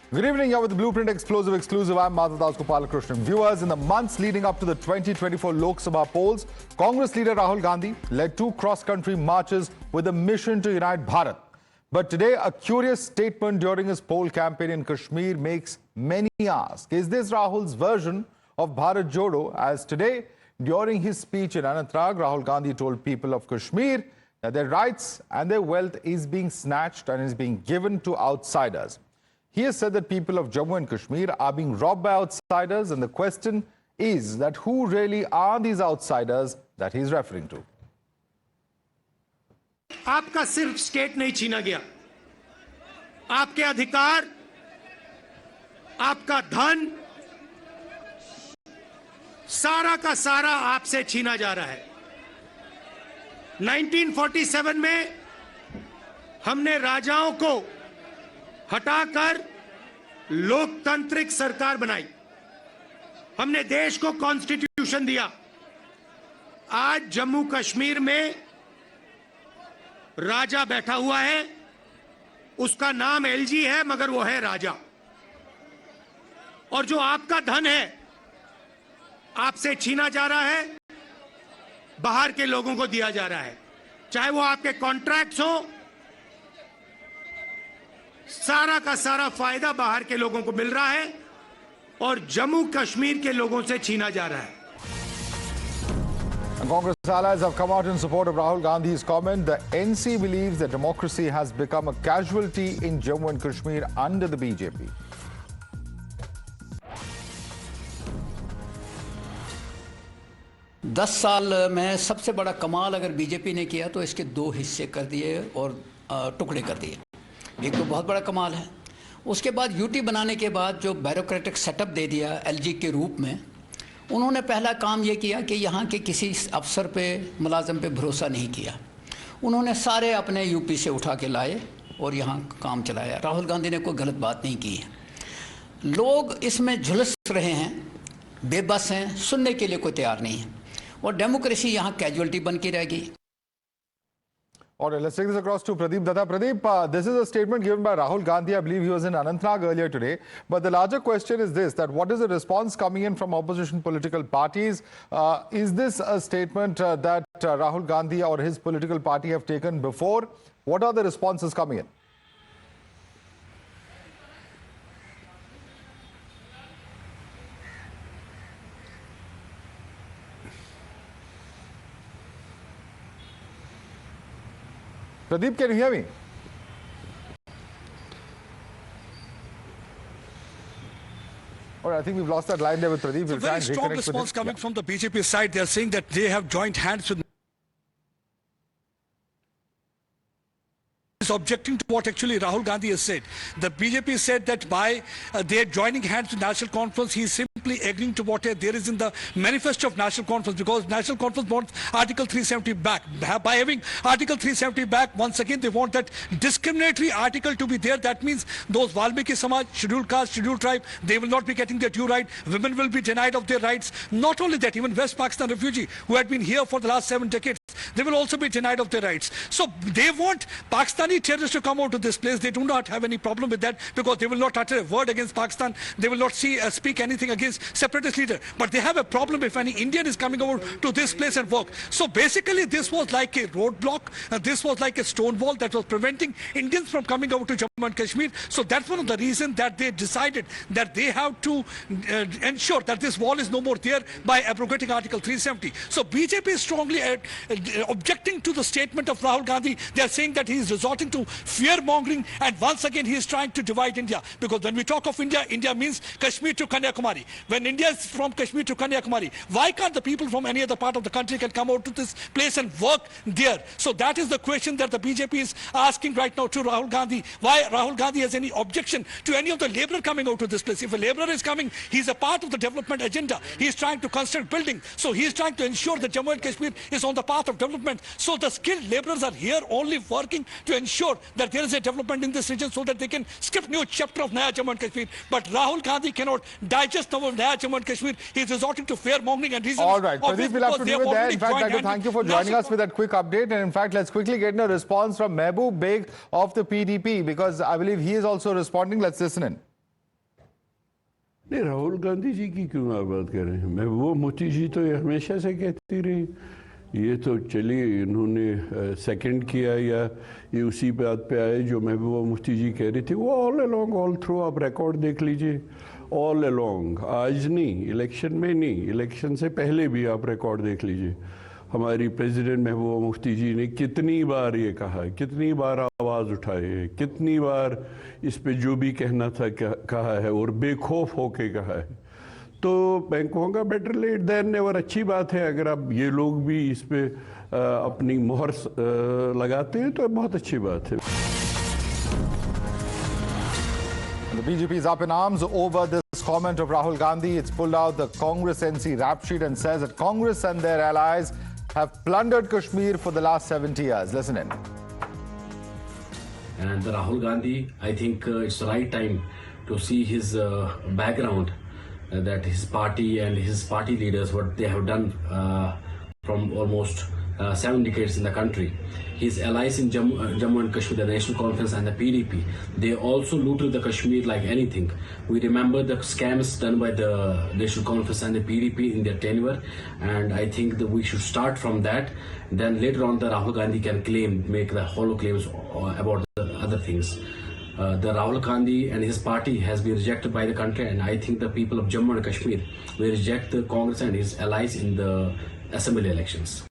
Good evening, you're with the Blueprint Explosive Exclusive. I'm Madhavdas G. Viewers, in the months leading up to the 2024 Lok Sabha polls, Congress leader Rahul Gandhi led 2 cross-country marches with a mission to unite Bharat. But today, a curious statement during his poll campaign in Kashmir makes many ask, is this Rahul's version of Bharat Jodo? As today, during his speech in Anantnag, Rahul Gandhi told people of Kashmir that their rights and their wealth is being snatched and is being given to outsiders. He has said that people of Jammu and Kashmir are being robbed by outsiders, and the question is that who really are these outsiders that he is referring to? आपका सिर्फ state नहीं छीना गया, आपके अधिकार, आपका धन, सारा का सारा आपसे छीना जा रहा है। 1947 में हमने राजाओं को हटाकर लोकतांत्रिक सरकार बनाई, हमने देश को कॉन्स्टिट्यूशन दिया। आज जम्मू कश्मीर में राजा बैठा हुआ है, उसका नाम एलजी है मगर वो है राजा। और जो आपका धन है आपसे छीना जा रहा है, बाहर के लोगों को दिया जा रहा है, चाहे वो आपके कॉन्ट्रैक्ट्स हो, सारा का सारा फायदा बाहर के लोगों को मिल रहा है और जम्मू कश्मीर के लोगों से छीना जा रहा है। Congress allies have come out in support of Rahul Gandhi's comment. The NC believes that democracy has become a casualty in Jammu and Kashmir under the BJP. दस साल में सबसे बड़ा कमाल अगर बीजेपी ने किया तो इसके 2 हिस्से कर दिए और टुकड़े कर दिए। एक तो बहुत बड़ा कमाल है। उसके बाद यूटी बनाने के बाद जो ब्यूरोक्रेटिक सेटअप दे दिया एलजी के रूप में, उन्होंने पहला काम ये किया कि यहाँ के किसी अफसर पे, मुलाजम पे भरोसा नहीं किया। उन्होंने सारे अपने यूपी से उठा के लाए और यहाँ काम चलाया। राहुल गांधी ने कोई गलत बात नहीं की है। लोग इसमें झुलस रहे हैं, बेबस हैं, सुनने के लिए कोई तैयार नहीं है और डेमोक्रेसी यहाँ कैजुअलिटी बन के रहेगी। All right, let's take this across to Pradeep Datta. Pradeep, this is a statement given by Rahul Gandhi. I believe he was in Anantnag earlier today. But the larger question is this, that what is the response coming in from opposition political parties? Is this a statement that Rahul Gandhi or his political party have taken before? What are the responses coming in? Pradeep, can you hear me? All right, I think we've lost that line there with Pradeep. We'll very strong response coming from the BJP side. They're saying that they have joined hands with is objecting to what actually Rahul Gandhi has said. The BJP said that by their joining hands with National Conference, he is simply agreeing to what there is in the manifesto of National Conference, because National Conference wants Article 370 back. By having Article 370 back, once again they want that discriminatory article to be there. That means those Valmiki Samaj, scheduled caste, scheduled tribe, they will not be getting their due right. Women will be denied of their rights. Not only that, even West Pakistan refugee who had been here for the last 7 decades, they will also be denied of their rights. So they want Pakistani terrorists to come out to this place. They do not have any problem with that because they will not utter a word against Pakistan. They will not speak anything against separatist leader. But they have a problem if any Indian is coming over to this place and work. So basically this was like a roadblock. This was like a stone wall that was preventing Indians from coming over to Jammu and Kashmir. So that's one of the reasons that they decided that they have to ensure that this wall is no more there by abrogating Article 370. So BJP is strongly objecting to the statement of Rahul Gandhi. They are saying that he is resorting to fear-mongering, and once again he is trying to divide India. Because when we talk of India, India means Kashmir to Kanyakumari. When India is from Kashmir to Kanyakumari, why can't the people from any other part of the country can come out to this place and work there? So that is the question that the BJP is asking right now to Rahul Gandhi. Why Rahul Gandhi has any objection to any of the laborer coming out to this place? If a laborer is coming, he is a part of the development agenda. He is trying to construct buildings. So he is trying to ensure that Jammu and Kashmir is on the path of development. So the skilled laborers are here only working to ensure that there is a development in this region so that they can skip new chapter of Naya Jammu and Kashmir. But Rahul Gandhi cannot digest the Naya Jammu and Kashmir. He is resorting to fair-mongering and reasons. All right, Pradeep, we'll have to do it there. In fact, I'd like to thank you for joining us with that quick update. And in fact, let's quickly get a response from Mehboob Beg of the PDP, because I believe he is also responding. Let's listen in. नहीं, राहुल गांधी जी की क्यों आप बात कर रहे हैं? महबूबा मुफ्ती जी तो ये हमेशा से कहती रही, ये तो चलिए इन्होंने सेकंड किया या ये उसी बात पे आए जो महबूबा मुफ्ती जी कह रही थी। वो ऑल अलोंग, ऑल थ्रू आप रिकॉर्ड देख लीजिए, ऑल अलोंग, आज नहीं, इलेक्शन में नहीं, इलेक्शन से पहले भी आप रिकॉर्ड देख लीजिए। हमारी प्रेसिडेंट महबूबा मुफ्ती जी ने कितनी बार ये कहा है, कितनी बार आवाज़ उठाई है, कितनी बार इस पे जो भी कहना था कहा है और बेखौफ होके कहा है। तो मैं कहूँगा बेटर लेट देन नेवर। अच्छी बात है अगर आप ये लोग भी इस पे अपनी मोहर लगाते हैं तो बहुत अच्छी बात है। The BJP is up in arms over this comment of Rahul Gandhi. It's pulled out the Congress NC rap sheet and says that Congress and their allies have plundered Kashmir for the last 70 years. Listen in. And the Rahul Gandhi, I think it's the right time to see his background, that his party and his party leaders, what they have done from almost 7 decades in the country. His allies in Jammu and Kashmir, the National Conference and the PDP, they also looted the Kashmir like anything. We remember the scams done by the National Conference and the PDP in their tenure, and I think that we should start from that. Then later on, the Rahul Gandhi can make the hollow claims about the other things. The Rahul Gandhi and his party has been rejected by the country, and I think the people of Jammu and Kashmir will reject the Congress and his allies in the assembly elections.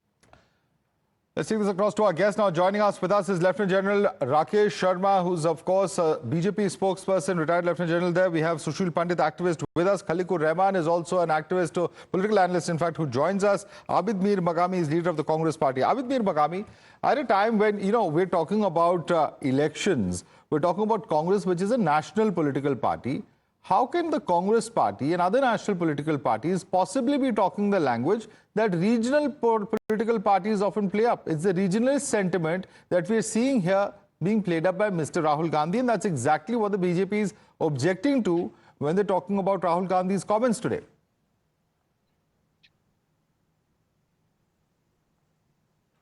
Let's take this across to our guest now. Joining us is Lieutenant General Rakesh Sharma, who's of course a BJP spokesperson, retired Lieutenant General there. We have Sushil Pandit, activist, with us. Khalikur Rahman is also an activist, political analyst, in fact, who joins us. Abid Mir Magami is leader of the Congress party. Abid Mir Magami, at a time when, we're talking about elections, we're talking about Congress, which is a national political party. How can the Congress party and other national political parties possibly be talking the language that regional political parties often play up? It's the regionalist sentiment that we're seeing here being played up by Mr. Rahul Gandhi, and that's exactly what the BJP is objecting to when they're talking about Rahul Gandhi's comments today.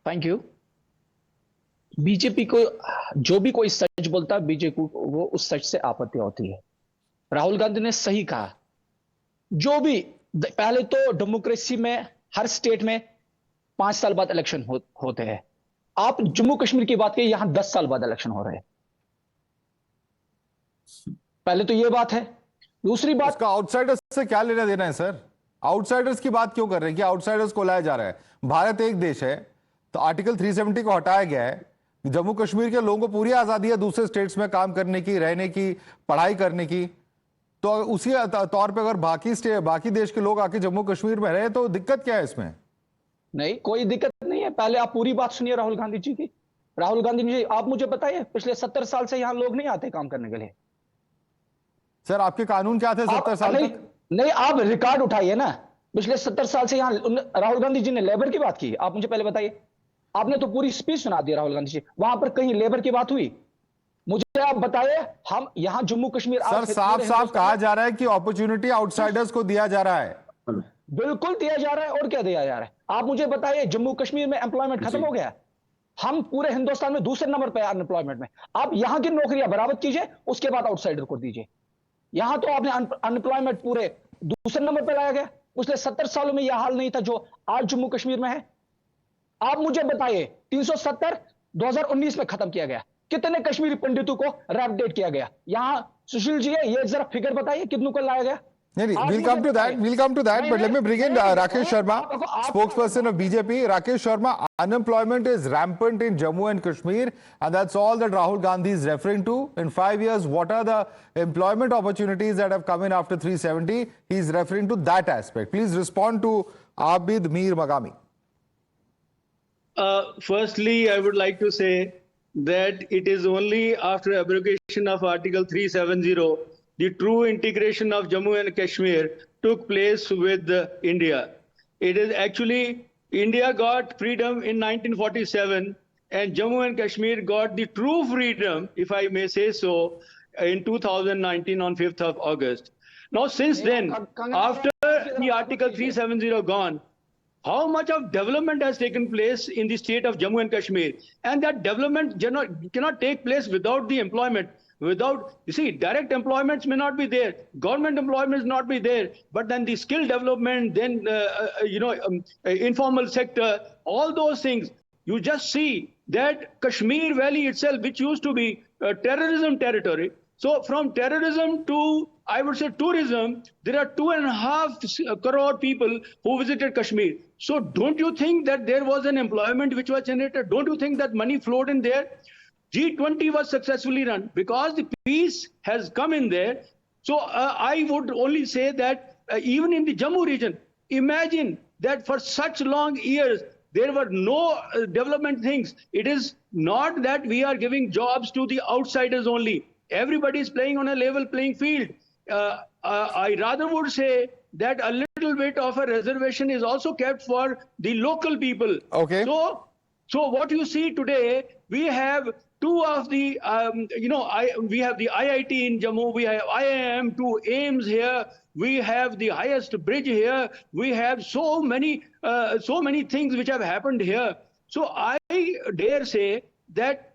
Thank you. BJP को जो भी कोई सच बोलता है, BJP को वो उस सच से आपत्ति होती है। राहुल गांधी ने सही कहा, जो भी पहले तो डेमोक्रेसी में हर स्टेट में 5 साल बाद इलेक्शन होते हैं। आप जम्मू कश्मीर की बात करिए, यहां 10 साल बाद इलेक्शन हो रहे हैं। पहले तो यह बात है। दूसरी बात, उसका आउटसाइडर्स से क्या लेना देना है सर? आउटसाइडर्स की बात क्यों कर रहे हैं कि आउटसाइडर्स को लाया जा रहा है? भारत एक देश है, तो आर्टिकल 370 को हटाया गया है। जम्मू कश्मीर के लोगों को पूरी आजादी है दूसरे स्टेट्स में काम करने की, रहने की, पढ़ाई करने की। तो उसी तौर पे अगर बाकी देश के लोग आके जम्मू कश्मीर में रहे तो दिक्कत क्या है इसमें? नहीं, कोई दिक्कत नहीं है। पहले आप पूरी बात सुनिए राहुल गांधी जी की। राहुल गांधी जी, आप मुझे बताइए, पिछले 70 साल से यहां लोग नहीं आते काम करने के लिए। सर, आपके कानून क्या थे 70 साल तक? नहीं, आप रिकॉर्ड उठाइए ना। पिछले 70 साल से यहां राहुल गांधी जी ने लेबर की बात की? आप मुझे पहले बताइए। आपने तो पूरी स्पीच सुना दी राहुल गांधी जी, वहां पर कहीं लेबर की बात हुई? मुझे आप बताइए। हम यहां जम्मू कश्मीर, सर साफ कहा जा रहा है कि अपॉर्चुनिटी आउटसाइडर्स को दिया जा रहा है। बिल्कुल दिया जा रहा है। और क्या दिया जा रहा है? आप मुझे बताइए, जम्मू कश्मीर में एम्प्लॉयमेंट खत्म हो गया? हम पूरे हिंदुस्तान में दूसरे नंबर पर अनएम्प्लॉयमेंट में। आप यहां की नौकरियां बराबर कीजिए, उसके बाद आउटसाइडर को दीजिए। यहां तो आपने अनएम्प्लॉयमेंट पूरे दूसरे नंबर पर लाया गया। पिछले 70 सालों में यह हाल नहीं था जो आज जम्मू कश्मीर में है। आप मुझे बताइए, 370 2019 में खत्म किया गया। कितने कश्मीरी पंडितों को रैपडेट किया गया? यहां सुशील जी है, ये जरा फिगर बताइए कितनों को लाया गया? We'll come to that, but let me bring in Rakesh Sharma, spokesperson of BJP. Rakesh Sharma, unemployment is rampant in Jammu and Kashmir, and that's all that Rahul Gandhi is referring to. In 5 years, what are the employment opportunities that have come in after 370? He's referring to that aspect. Please respond to Abid Mir Magami. Firstly, I would like to say that it is only after abrogation of Article 370 the true integration of Jammu and Kashmir took place with India. It is actually, India got freedom in 1947 and Jammu and Kashmir got the true freedom, if I may say so, in 2019 on 5th of August. Now since then, after the Article 370 gone, how much of development has taken place in the state of Jammu and Kashmir? And that development cannot take place without the employment. Without, you see, direct employments may not be there, government employments not be there, but then the skill development, then informal sector, all those things. You just see that Kashmir Valley itself, which used to be a terrorism territory, so from terrorism to, I would say, tourism, there are 2.5 crore people who visited Kashmir. So don't you think that there was an employment which was generated? Don't you think that money flowed in there? G20 was successfully run because the peace has come in there. So I would only say that even in the Jammu region, imagine that for such long years, there were no development things. It is not that we are giving jobs to the outsiders only. Everybody is playing on a level playing field. I rather would say that a little bit of a reservation is also kept for the local people. Okay. So what you see today, we have two of the, we have the IIT in Jammu, we have IIM, two AIMS here, we have the highest bridge here, we have so many things which have happened here. So I dare say that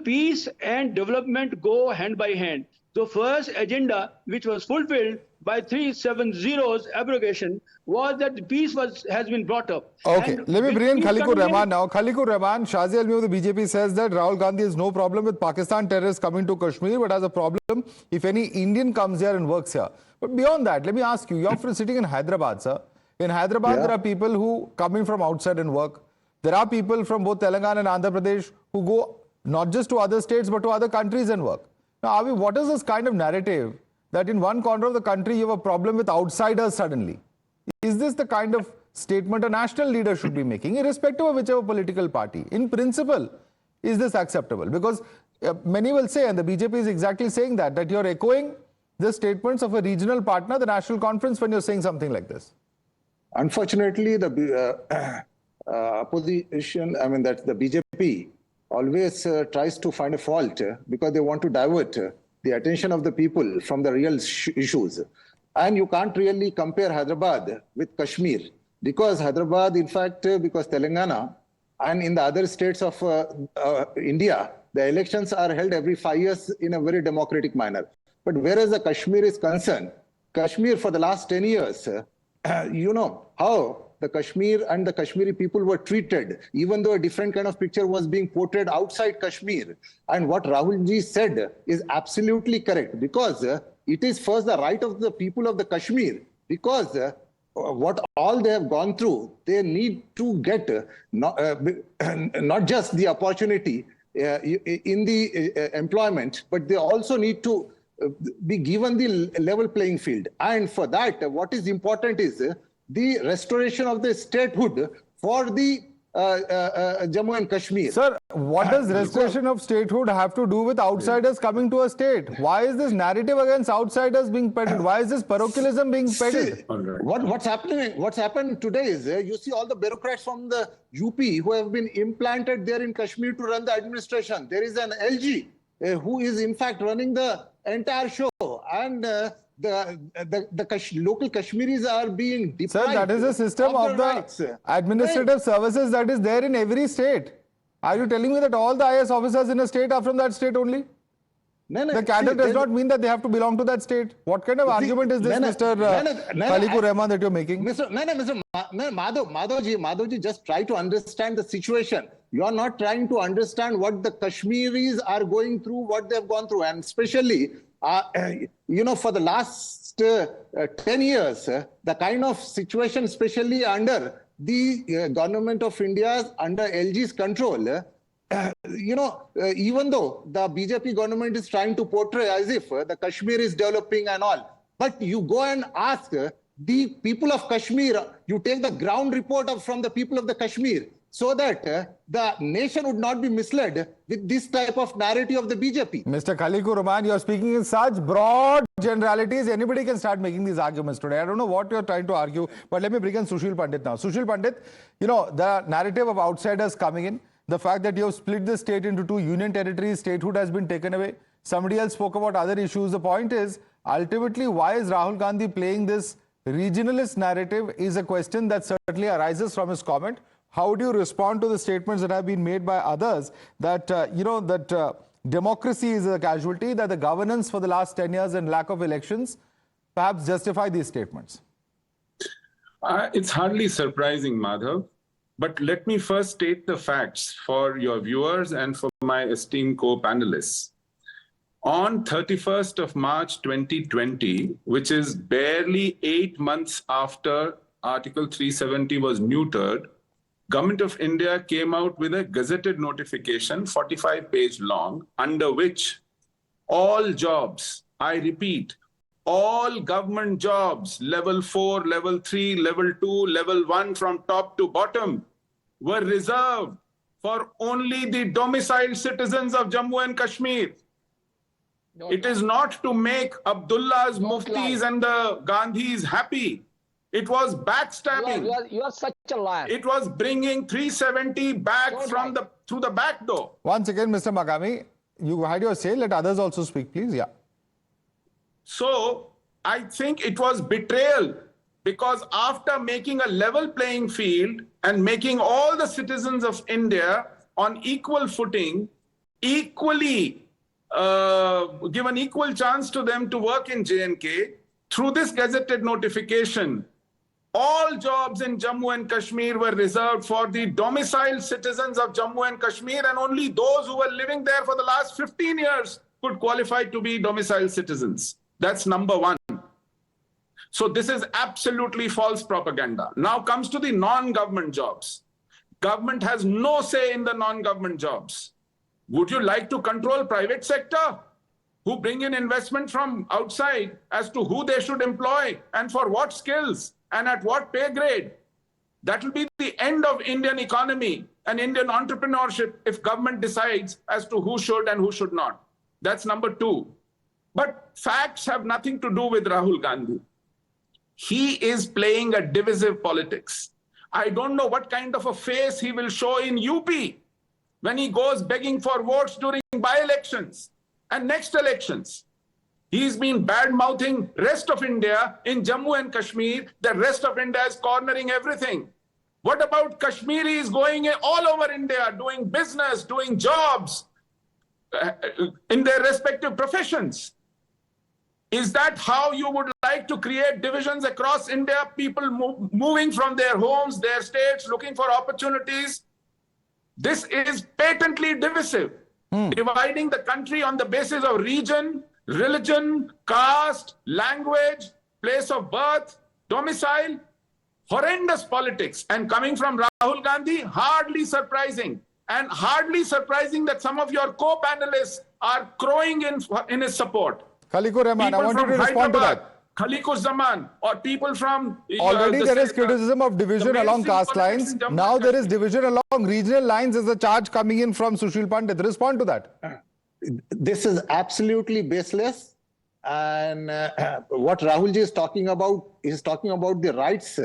peace and development go hand by hand. The first agenda which was fulfilled by 370's abrogation was that the peace has been brought up. Okay, and let me bring in Khalikur Rahman now. Khalikur Rahman, Shazi Almi of the BJP says that Rahul Gandhi has no problem with Pakistan terrorists coming to Kashmir, but has a problem if any Indian comes here and works here. But beyond that, let me ask you, you're sitting in Hyderabad, sir. In Hyderabad, there are people who come in from outside and work. There are people from both Telangana and Andhra Pradesh who go not just to other states, but to other countries and work. Now, what is this kind of narrative that in one corner of the country you have a problem with outsiders suddenly? Is this the kind of statement a national leader should be making, irrespective of whichever political party? In principle, is this acceptable? Because many will say, and the BJP is exactly saying that you're echoing the statements of a regional partner, the national conference, when you're saying something like this. Unfortunately, the opposition, that's the BJP, always tries to find a fault because they want to divert the attention of the people from the real issues. And you can't really compare Hyderabad with Kashmir because Hyderabad, in fact, because Telangana and in the other states of India, the elections are held every 5 years in a very democratic manner. But whereas the Kashmir is concerned, Kashmir for the last 10 years, you know how the Kashmir and the Kashmiri people were treated, even though a different kind of picture was being portrayed outside Kashmir. And what Rahul Ji said is absolutely correct, because it is first the right of the people of the Kashmir, because what all they have gone through, they need to get not just the opportunity in the employment, but they also need to be given the level playing field. And for that, what is important is the restoration of the statehood for the Jammu and Kashmir. Sir, what does restoration of statehood have to do with outsiders coming to a state? Why is this narrative against outsiders being peddled? Why is this parochialism being peddled? What's happened today is you see all the bureaucrats from the UP who have been implanted there in Kashmir to run the administration. There is an LG who is in fact running the entire show, and the local Kashmiris are being deprived. Sir, that is a system of the administrative services that is there in every state. Are you telling me that all the IS officers in a state are from that state only? The cadre does not mean that they have to belong to that state. What kind of argument is this, Mr. Khalikur Rahman, that you're making? Mr. Madhavji, just try to understand the situation. You are not trying to understand what the Kashmiris are going through, what they have gone through, and especially for the last 10 years, the kind of situation, especially under the government of India, under LG's control, even though the BJP government is trying to portray as if the Kashmir is developing and all, but you go and ask the people of Kashmir, you take the ground report from the people of the Kashmir, so that the nation would not be misled with this type of narrative of the BJP. Mr. Khalikur Rahman, you are speaking in such broad generalities. Anybody can start making these arguments today. I don't know what you are trying to argue, but let me bring in Sushil Pandit now. Sushil Pandit, the narrative of outsiders coming in, the fact that you have split the state into 2 union territories, statehood has been taken away. Somebody else spoke about other issues. The point is, ultimately, why is Rahul Gandhi playing this regionalist narrative is a question that certainly arises from his comment. How do you respond to the statements that have been made by others that, democracy is a casualty, that the governance for the last 10 years and lack of elections perhaps justify these statements? It's hardly surprising, Madhav. But let me first state the facts for your viewers and for my esteemed co-panelists. On 31st of March 2020, which is barely 8 months after Article 370 was neutered, Government of India came out with a gazetted notification, 45-page long, under which all jobs, I repeat, all government jobs, level 4, level 3, level 2, level 1 from top to bottom, were reserved for only the domiciled citizens of Jammu and Kashmir. It is not to make Abdullahs, Muftis and the Gandhis happy. It was backstabbing. You are such a liar. It was bringing 370 back through the back door. Once again, Mr. Magami, you had your say. Let others also speak, please. Yeah. So I think it was betrayal, because after making a level playing field and making all the citizens of India on equal footing, equally given equal chance to them to work in J&K, through this gazetted notification, all jobs in Jammu and Kashmir were reserved for the domiciled citizens of Jammu and Kashmir, and only those who were living there for the last 15 years could qualify to be domiciled citizens. That's number one. So this is absolutely false propaganda. Now comes to the non-government jobs. Government has no say in the non-government jobs. Would you like to control private sector, who bring in investment from outside as to who they should employ and for what skills and at what pay grade? That will be the end of Indian economy and Indian entrepreneurship if government decides as to who should and who should not. That's number two. But facts have nothing to do with Rahul Gandhi. He is playing a divisive politics. I don't know what kind of a face he will show in UP when he goes begging for votes during by-elections and next elections. He's been bad-mouthing rest of India in Jammu and Kashmir. The rest of India is cornering everything. What about Kashmiris going all over India, doing business, doing jobs in their respective professions? Is that how you would like to create divisions across India? People moving from their homes, their states, looking for opportunities? This is patently divisive, dividing the country on the basis of region, religion, caste, language, place of birth, domicile. Horrendous politics. And coming from Rahul Gandhi, hardly surprising. And hardly surprising that some of your co-panelists are crowing in his support. Khalikur Rahman, I want you to respond to that. Khalikur Zaman, or people from... Already there is criticism of division along caste lines. Now there is division along regional lines. There's a charge coming in from Sushil Pandit. Respond to that. This is absolutely baseless. And what Rahul Ji is talking about the rights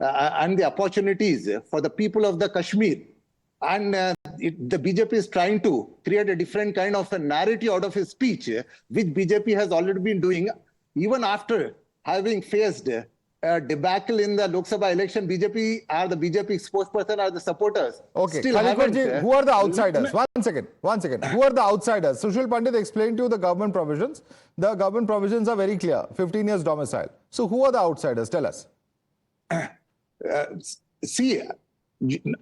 and the opportunities for the people of the Kashmir. And the BJP is trying to create a different kind of a narrative out of his speech, which BJP has already been doing. Even after having faced a debacle in the Lok Sabha election, the BJP spokesperson or the supporters. Okay, still haven't, who are the outsiders? One second. Who are the outsiders? Sushil Pandit explained to you the government provisions. The government provisions are very clear. 15 years domicile. So who are the outsiders? Tell us. See,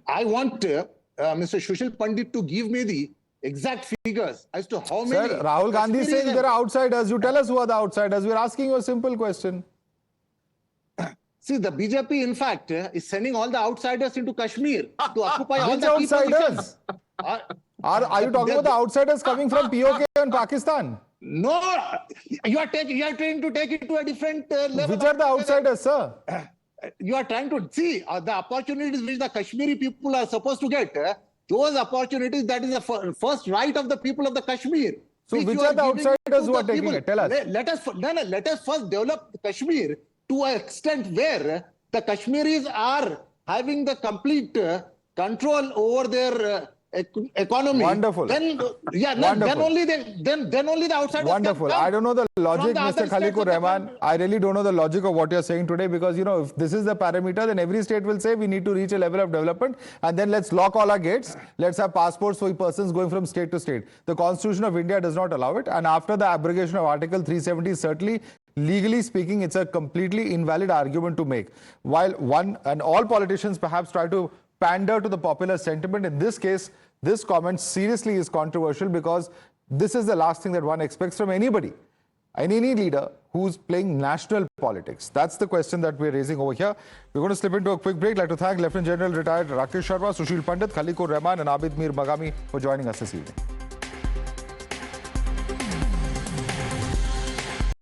I want Mr. Sushil Pandit to give me the exact figures as to how many... Sir, Rahul Gandhi is saying there are outsiders. You tell us who are the outsiders. We're asking you a simple question. See, the BJP, in fact, is sending all the outsiders into Kashmir to occupy all the key outsiders? positions. Are you talking about the outsiders coming from POK and Pakistan? No, you are trying to take it to a different level. Which are the outsiders, sir? You are trying to see the opportunities which the Kashmiri people are supposed to get. Those opportunities, that is the first right of the people of the Kashmir. So which are the outsiders who are taking it? Tell us. Let us first develop Kashmir to an extent where the Kashmiris are having the complete control over their economy. Wonderful. Then Wonderful. then only the outsiders. Wonderful. Can come I don't know the logic, the other Mr. Khaliqur states of the Rahman. I really don't know the logic of what you're saying today, because, you know, if this is the parameter, then every state will say we need to reach a level of development, and then let's lock all our gates. Let's have passports for persons going from state to state. The Constitution of India does not allow it, and after the abrogation of Article 370, certainly, legally speaking, it's a completely invalid argument to make. While one and all politicians perhaps try to pander to the popular sentiment, in this case, this comment seriously is controversial, because this is the last thing that one expects from anybody, any leader who's playing national politics. That's the question that we're raising over here. We're going to slip into a quick break. I'd like to thank Lieutenant General retired Rakesh Sharma, Sushil Pandit, Khaliqur Rahman and Abid Mir Magami for joining us this evening.